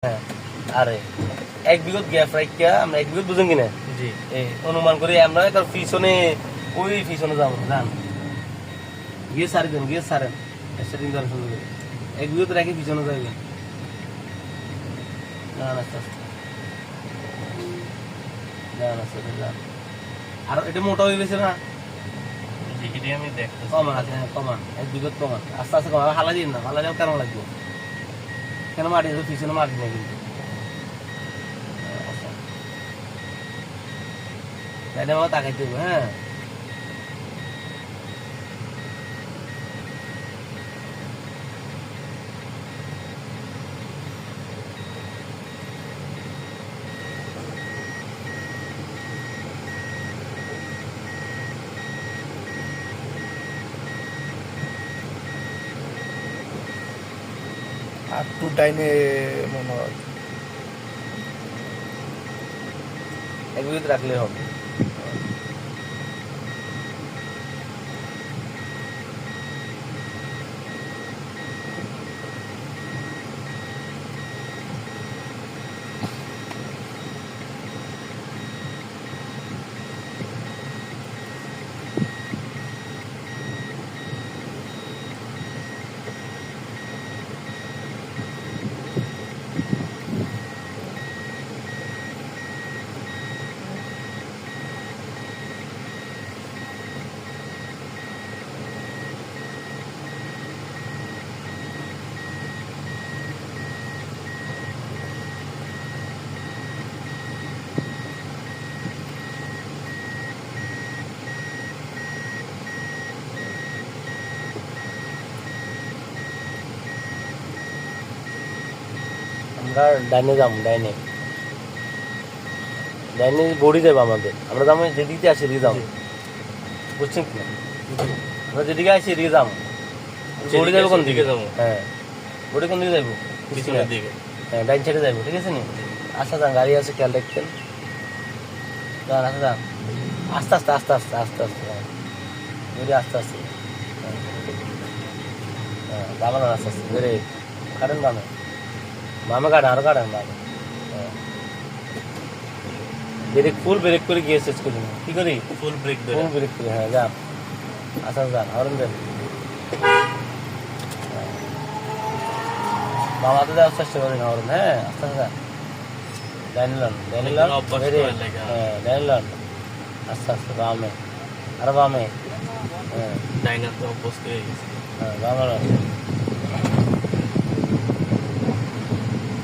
হ্যাঁ আরে এক বিগত গ্যাপ রাখিয়া আমরা এক বিগত বুঝুন কিনা জি অনুমান করি আমরা তার পিছনে ওই পিছনে যাবো জান গিয়ে সারেন সেটিং করার সুন্দর করে এক বিগত রাখি পিছনে যাইবেন না আস্তে আস্তে আর এটা মোটা হয়ে গেছে না আমি দেখতে কমান এক বিগত কমান আস্তে আস্তে কমান হালা দিন না হালা কেন লাগবে কেন মাটি পিছনে মাটি না কিন্তু তাইলে আমার তাকাইতে হবে হ্যাঁ আর টু ডাইনে মনে হয় এক বিগত রাখলে হবে আমরা ডাইনে যাবো ডাইনে বড়ি যাবো আমাদের আমরা যাবো যেদিকে আসি এদিকে যাবো বুঝছেন কি আমরা যেদিকে আসি এদিকে যাবো বড়ি যাবো কোন দিকে যাবো হ্যাঁ বড়ি কোন দিকে যাবো পিছনের দিকে হ্যাঁ ডাইন সাইডে যাবো ঠিক আছে নি আচ্ছা যান গাড়ি আছে খেয়াল রাখছেন যান আচ্ছা যান আস্তে আস্তে আস্তে আস্তে আস্তে আস্তে হ্যাঁ বড়ি আস্তে আস্তে হ্যাঁ বাবা না আস্তে আস্তে বেড়ে কাটেন বামে বামে কাটেন আরো কাটেন বামে হ্যাঁ ব্রেক করে গিয়ে শেষ করি কি করি ফুল ব্রেক করি হ্যাঁ যান আচ্ছা যান হরন দেন বাবাতে যাওয়ার চেষ্টা করেন হরন হ্যাঁ আস্তে আস্তে যান ডাইনিলন হ্যাঁ ডাইনিলন আস্তে আস্তে বামে আরো বামে হ্যাঁ ডাইনার তো অভ্যস্ত হয়ে গেছে হ্যাঁ বামে